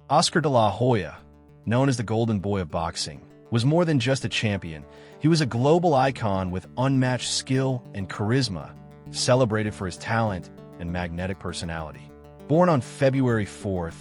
Oscar De La Hoya, known as the Golden Boy of boxing, was more than just a champion. He was a global icon with unmatched skill and charisma, celebrated for his talent and magnetic personality. Born on February 4th,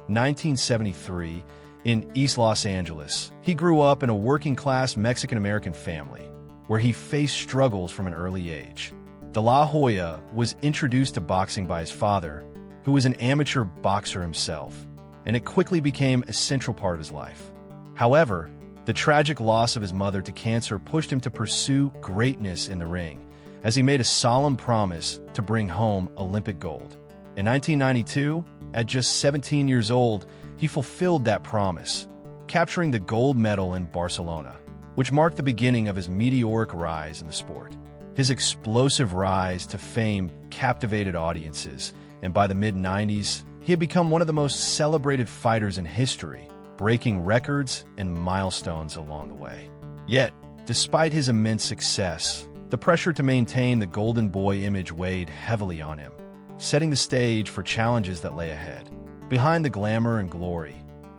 1973, in East Los Angeles, he grew up in a working-class Mexican-American family, where he faced struggles from an early age. De La Hoya was introduced to boxing by his father, who was an amateur boxer himself, and it quickly became a central part of his life. However, the tragic loss of his mother to cancer pushed him to pursue greatness in the ring, as he made a solemn promise to bring home Olympic gold. In 1992, at just 17 years old, he fulfilled that promise, capturing the gold medal in Barcelona, which marked the beginning of his meteoric rise in the sport. His explosive rise to fame captivated audiences, and by the mid-90s, he had become one of the most celebrated fighters in history, breaking records and milestones along the way. Yet, despite his immense success, the pressure to maintain the Golden Boy image weighed heavily on him, setting the stage for challenges that lay ahead. Behind the glamour and glory,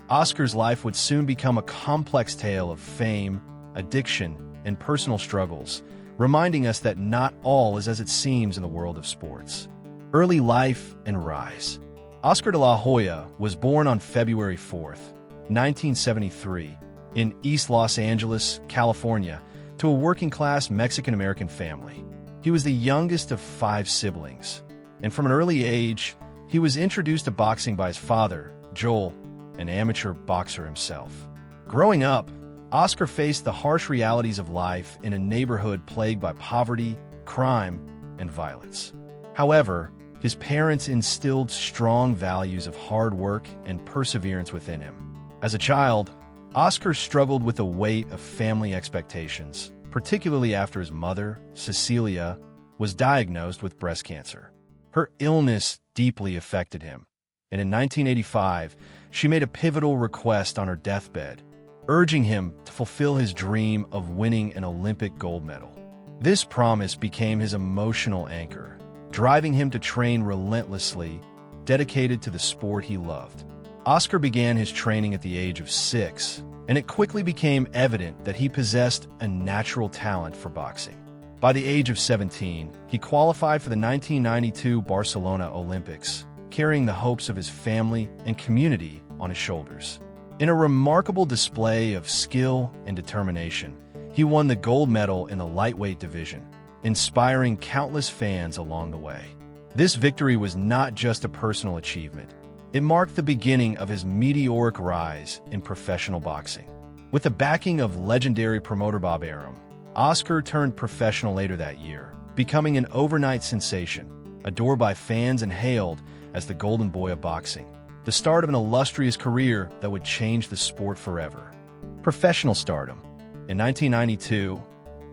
Oscar's life would soon become a complex tale of fame, addiction, and personal struggles, reminding us that not all is as it seems in the world of sports. Early life and rise. Oscar De La Hoya was born on February 4th, 1973, in East Los Angeles, California, to a working-class Mexican-American family. He was the youngest of 5 siblings, and from an early age, he was introduced to boxing by his father, Joel, an amateur boxer himself. Growing up, Oscar faced the harsh realities of life in a neighborhood plagued by poverty, crime, and violence. However, his parents instilled strong values of hard work and perseverance within him. As a child, Oscar struggled with the weight of family expectations, particularly after his mother, Cecilia, was diagnosed with breast cancer. Her illness deeply affected him, and in 1985, she made a pivotal request on her deathbed, urging him to fulfill his dream of winning an Olympic gold medal. This promise became his emotional anchor, driving him to train relentlessly, dedicated to the sport he loved. Oscar began his training at the age of 6, and it quickly became evident that he possessed a natural talent for boxing. By the age of 17, he qualified for the 1992 Barcelona Olympics, carrying the hopes of his family and community on his shoulders. In a remarkable display of skill and determination, he won the gold medal in the lightweight division, inspiring countless fans along the way. This victory was not just a personal achievement. It marked the beginning of his meteoric rise in professional boxing. With the backing of legendary promoter Bob Arum, Oscar turned professional later that year, becoming an overnight sensation, adored by fans and hailed as the Golden Boy of boxing, the start of an illustrious career that would change the sport forever. Professional stardom. In 1992,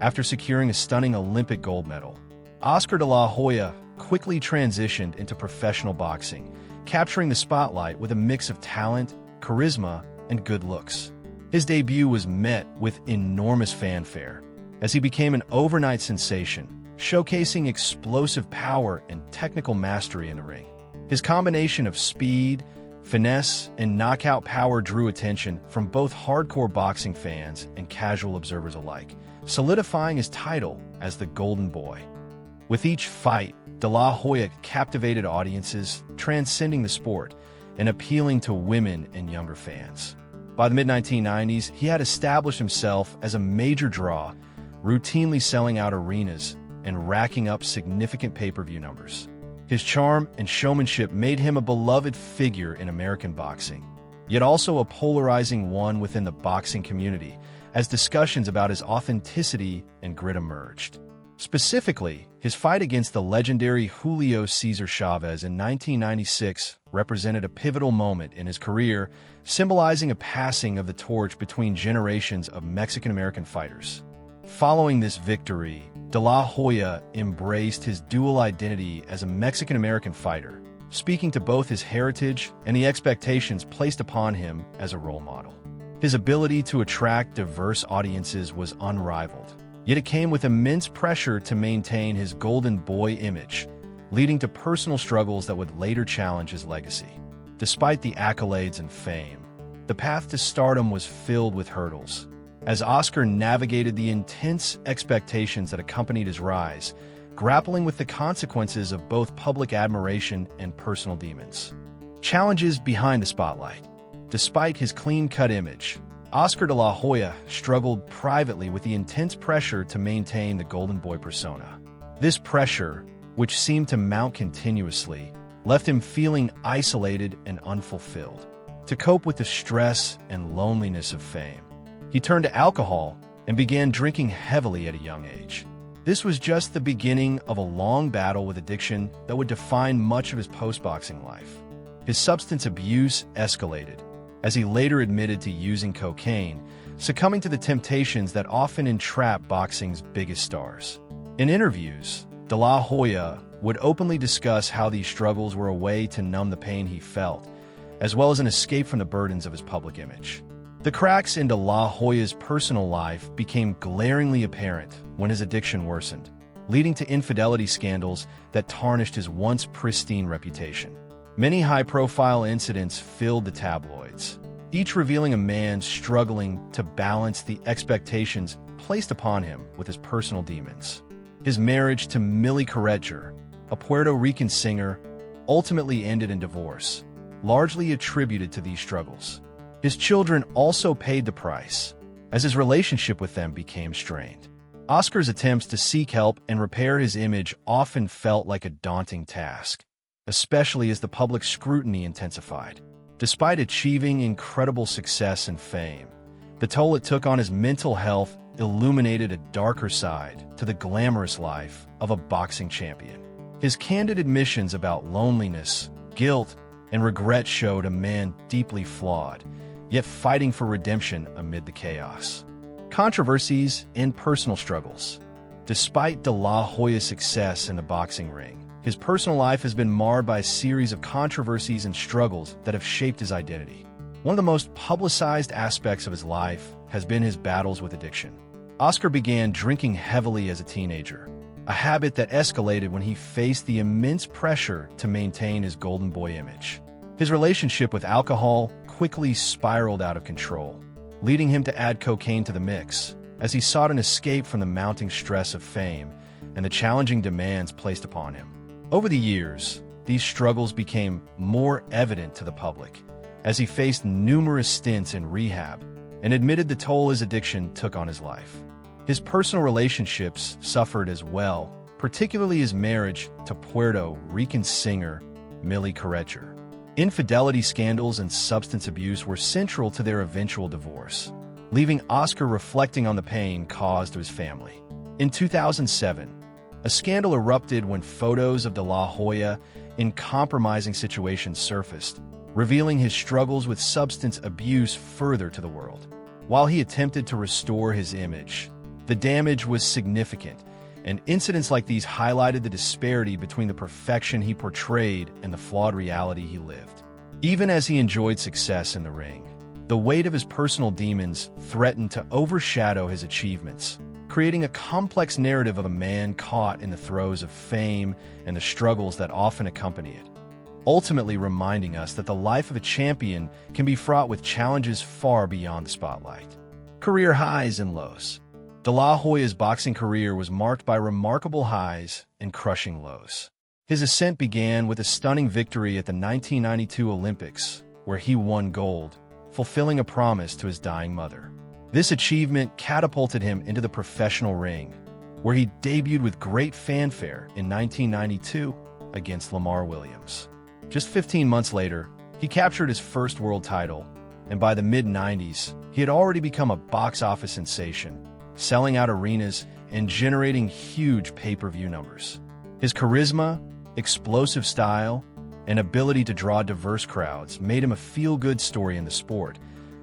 after securing a stunning Olympic gold medal, Oscar De La Hoya quickly transitioned into professional boxing, capturing the spotlight with a mix of talent, charisma, and good looks. His debut was met with enormous fanfare, as he became an overnight sensation, showcasing explosive power and technical mastery in the ring. His combination of speed, finesse, and knockout power drew attention from both hardcore boxing fans and casual observers alike, solidifying his title as the Golden Boy. With each fight, De La Hoya captivated audiences, transcending the sport and appealing to women and younger fans. By the mid-1990s, he had established himself as a major draw, routinely selling out arenas and racking up significant pay-per-view numbers. His charm and showmanship made him a beloved figure in American boxing, yet also a polarizing one within the boxing community, as discussions about his authenticity and grit emerged. Specifically, his fight against the legendary Julio César Chávez in 1996 represented a pivotal moment in his career, symbolizing a passing of the torch between generations of Mexican-American fighters. Following this victory, De La Hoya embraced his dual identity as a Mexican-American fighter, speaking to both his heritage and the expectations placed upon him as a role model. His ability to attract diverse audiences was unrivaled, yet it came with immense pressure to maintain his Golden Boy image, leading to personal struggles that would later challenge his legacy. Despite the accolades and fame, the path to stardom was filled with hurdles. As Oscar navigated the intense expectations that accompanied his rise, grappling with the consequences of both public admiration and personal demons. Challenges behind the spotlight. Despite his clean-cut image, Oscar De La Hoya struggled privately with the intense pressure to maintain the golden boy persona. This pressure, which seemed to mount continuously, left him feeling isolated and unfulfilled. To cope with the stress and loneliness of fame, he turned to alcohol and began drinking heavily at a young age. This was just the beginning of a long battle with addiction that would define much of his post-boxing life. His substance abuse escalated, as he later admitted to using cocaine, succumbing to the temptations that often entrap boxing's biggest stars. In interviews, De La Hoya would openly discuss how these struggles were a way to numb the pain he felt, as well as an escape from the burdens of his public image. The cracks in De La Hoya's personal life became glaringly apparent when his addiction worsened, leading to infidelity scandals that tarnished his once pristine reputation. Many high-profile incidents filled the tabloids, each revealing a man struggling to balance the expectations placed upon him with his personal demons. His marriage to Millie Carreter, a Puerto Rican singer, ultimately ended in divorce, largely attributed to these struggles. His children also paid the price, as his relationship with them became strained. Oscar's attempts to seek help and repair his image often felt like a daunting task, especially as the public scrutiny intensified. Despite achieving incredible success and fame, the toll it took on his mental health illuminated a darker side to the glamorous life of a boxing champion. His candid admissions about loneliness, guilt, and regret showed a man deeply flawed, yet fighting for redemption amid the chaos. Controversies and personal struggles. Despite De La Hoya's success in the boxing ring, his personal life has been marred by a series of controversies and struggles that have shaped his identity. One of the most publicized aspects of his life has been his battles with addiction. Oscar began drinking heavily as a teenager, a habit that escalated when he faced the immense pressure to maintain his golden boy image. His relationship with alcohol quickly spiraled out of control, leading him to add cocaine to the mix, as he sought an escape from the mounting stress of fame and the challenging demands placed upon him. Over the years, these struggles became more evident to the public, as he faced numerous stints in rehab and admitted the toll his addiction took on his life. His personal relationships suffered as well, particularly his marriage to Puerto Rican singer Millie Carreter. Infidelity scandals and substance abuse were central to their eventual divorce, leaving Oscar reflecting on the pain caused to his family. In 2007, a scandal erupted when photos of De La Hoya in compromising situations surfaced, revealing his struggles with substance abuse further to the world. While he attempted to restore his image, the damage was significant, and incidents like these highlighted the disparity between the perfection he portrayed and the flawed reality he lived. Even as he enjoyed success in the ring, the weight of his personal demons threatened to overshadow his achievements, creating a complex narrative of a man caught in the throes of fame and the struggles that often accompany it, ultimately reminding us that the life of a champion can be fraught with challenges far beyond the spotlight. Career highs and lows. De La Hoya's boxing career was marked by remarkable highs and crushing lows. His ascent began with a stunning victory at the 1992 Olympics, where he won gold, fulfilling a promise to his dying mother. This achievement catapulted him into the professional ring, where he debuted with great fanfare in 1992 against Lamar Williams. Just 15 months later, he captured his first world title, and by the mid-90s, he had already become a box office sensation, selling out arenas and generating huge pay-per-view numbers. His charisma, explosive style, and ability to draw diverse crowds made him a feel-good story in the sport,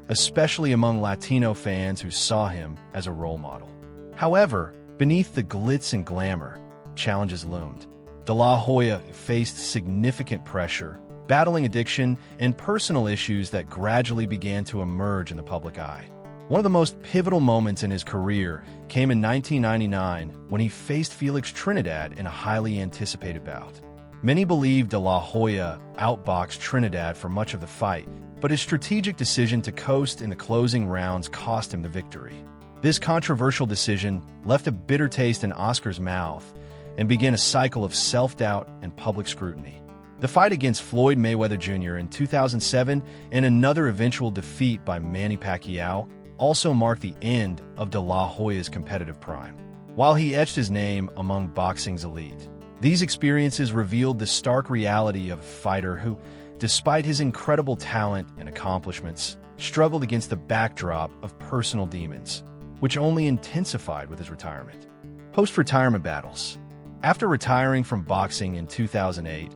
especially among Latino fans who saw him as a role model. However, beneath the glitz and glamour, challenges loomed. De La Hoya faced significant pressure, battling addiction and personal issues that gradually began to emerge in the public eye. One of the most pivotal moments in his career came in 1999 when he faced Felix Trinidad in a highly anticipated bout. Many believe De La Hoya outboxed Trinidad for much of the fight, but his strategic decision to coast in the closing rounds cost him the victory. This controversial decision left a bitter taste in Oscar's mouth and began a cycle of self-doubt and public scrutiny. The fight against Floyd Mayweather Jr. in 2007 and another eventual defeat by Manny Pacquiao also marked the end of De La Hoya's competitive prime. While he etched his name among boxing's elite, these experiences revealed the stark reality of a fighter who, despite his incredible talent and accomplishments, struggled against the backdrop of personal demons, which only intensified with his retirement. Post-retirement battles. After retiring from boxing in 2008,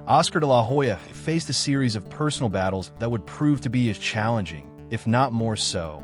Oscar De La Hoya faced a series of personal battles that would prove to be as challenging, if not more so,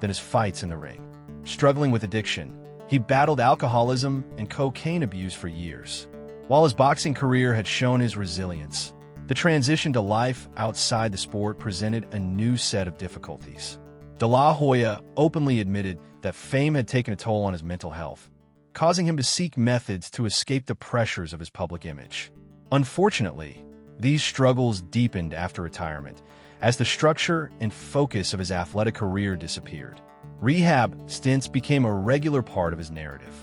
than his fights in the ring. Struggling with addiction, he battled alcoholism and cocaine abuse for years. While his boxing career had shown his resilience, the transition to life outside the sport presented a new set of difficulties. De La Hoya openly admitted that fame had taken a toll on his mental health, causing him to seek methods to escape the pressures of his public image. Unfortunately, these struggles deepened after retirement, as the structure and focus of his athletic career disappeared. Rehab stints became a regular part of his narrative.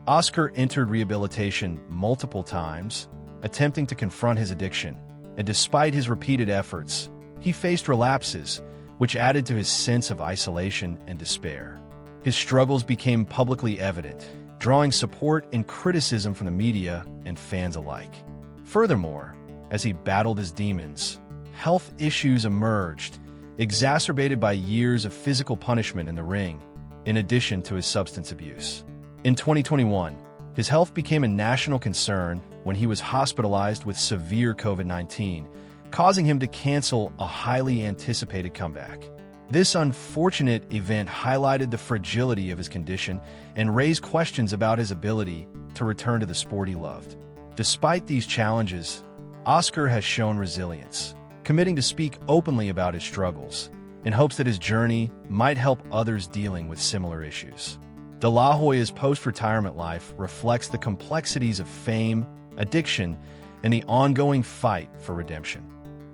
Oscar entered rehabilitation multiple times, attempting to confront his addiction, and despite his repeated efforts, he faced relapses, which added to his sense of isolation and despair. His struggles became publicly evident, drawing support and criticism from the media and fans alike. Furthermore, as he battled his demons, health issues emerged, exacerbated by years of physical punishment in the ring, in addition to his substance abuse. In 2021, his health became a national concern when he was hospitalized with severe COVID-19, causing him to cancel a highly anticipated comeback. This unfortunate event highlighted the fragility of his condition and raised questions about his ability to return to the sport he loved. Despite these challenges, Oscar has shown resilience, committing to speak openly about his struggles, in hopes that his journey might help others dealing with similar issues. De La Hoya's post-retirement life reflects the complexities of fame, addiction, and the ongoing fight for redemption.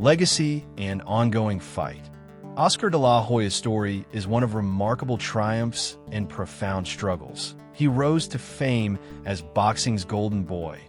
Legacy and ongoing fight. Oscar De La Hoya's story is one of remarkable triumphs and profound struggles. He rose to fame as boxing's golden boy.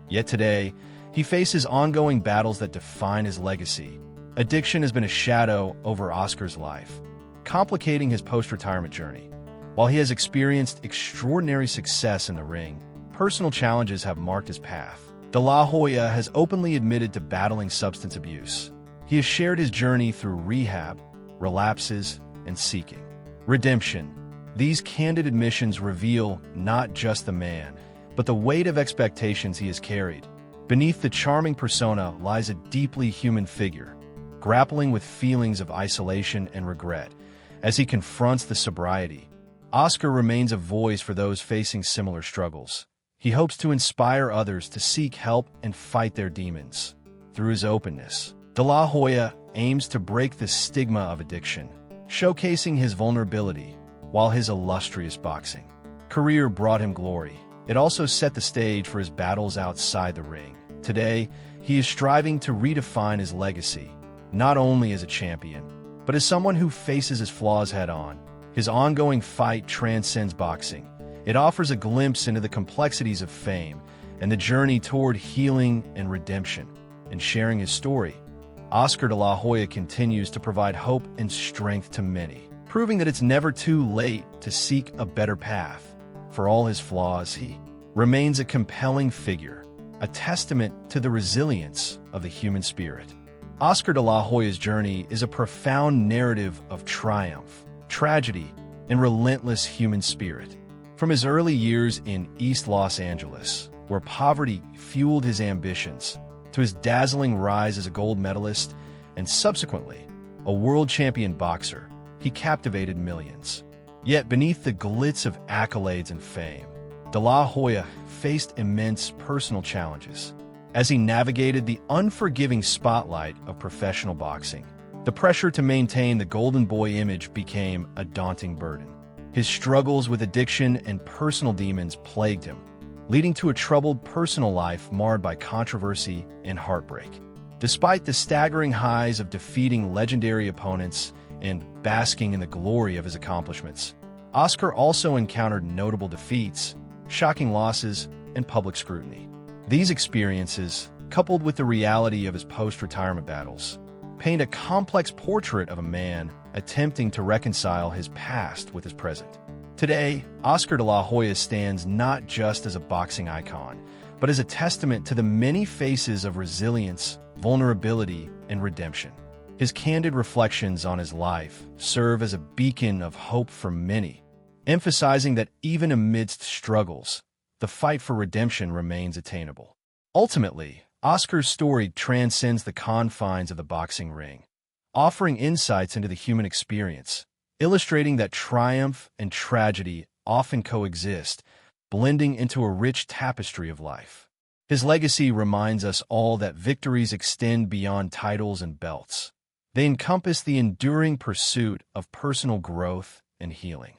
Yet today, he faces ongoing battles that define his legacy. Addiction has been a shadow over Oscar's life, complicating his post-retirement journey. While he has experienced extraordinary success in the ring, personal challenges have marked his path. De La Hoya has openly admitted to battling substance abuse. He has shared his journey through rehab, relapses, and seeking redemption. These candid admissions reveal not just the man, but the weight of expectations he has carried. Beneath the charming persona lies a deeply human figure, grappling with feelings of isolation and regret. As he confronts the sobriety, Oscar remains a voice for those facing similar struggles. He hopes to inspire others to seek help and fight their demons. Through his openness, De La Hoya aims to break the stigma of addiction, showcasing his vulnerability. While his illustrious boxing career brought him glory, it also set the stage for his battles outside the ring. Today, he is striving to redefine his legacy, not only as a champion, but as someone who faces his flaws head-on. His ongoing fight transcends boxing. It offers a glimpse into the complexities of fame and the journey toward healing and redemption. In sharing his story, Oscar De La Hoya continues to provide hope and strength to many, proving that it's never too late to seek a better path. For all his flaws, he remains a compelling figure, a testament to the resilience of the human spirit. Oscar De La Hoya's journey is a profound narrative of triumph, tragedy, and relentless human spirit. From his early years in East Los Angeles, where poverty fueled his ambitions, to his dazzling rise as a gold medalist and subsequently a world champion boxer, he captivated millions. Yet beneath the glitz of accolades and fame, De La Hoya faced immense personal challenges. As he navigated the unforgiving spotlight of professional boxing, the pressure to maintain the golden boy image became a daunting burden. His struggles with addiction and personal demons plagued him, leading to a troubled personal life marred by controversy and heartbreak. Despite the staggering highs of defeating legendary opponents and basking in the glory of his accomplishments, Oscar also encountered notable defeats, shocking losses, and public scrutiny. These experiences, coupled with the reality of his post-retirement battles, paint a complex portrait of a man attempting to reconcile his past with his present. Today, Oscar De La Hoya stands not just as a boxing icon, but as a testament to the many faces of resilience, vulnerability, and redemption. His candid reflections on his life serve as a beacon of hope for many, emphasizing that even amidst struggles, the fight for redemption remains attainable. Ultimately, Oscar's story transcends the confines of the boxing ring, offering insights into the human experience, illustrating that triumph and tragedy often coexist, blending into a rich tapestry of life. His legacy reminds us all that victories extend beyond titles and belts. They encompass the enduring pursuit of personal growth and healing.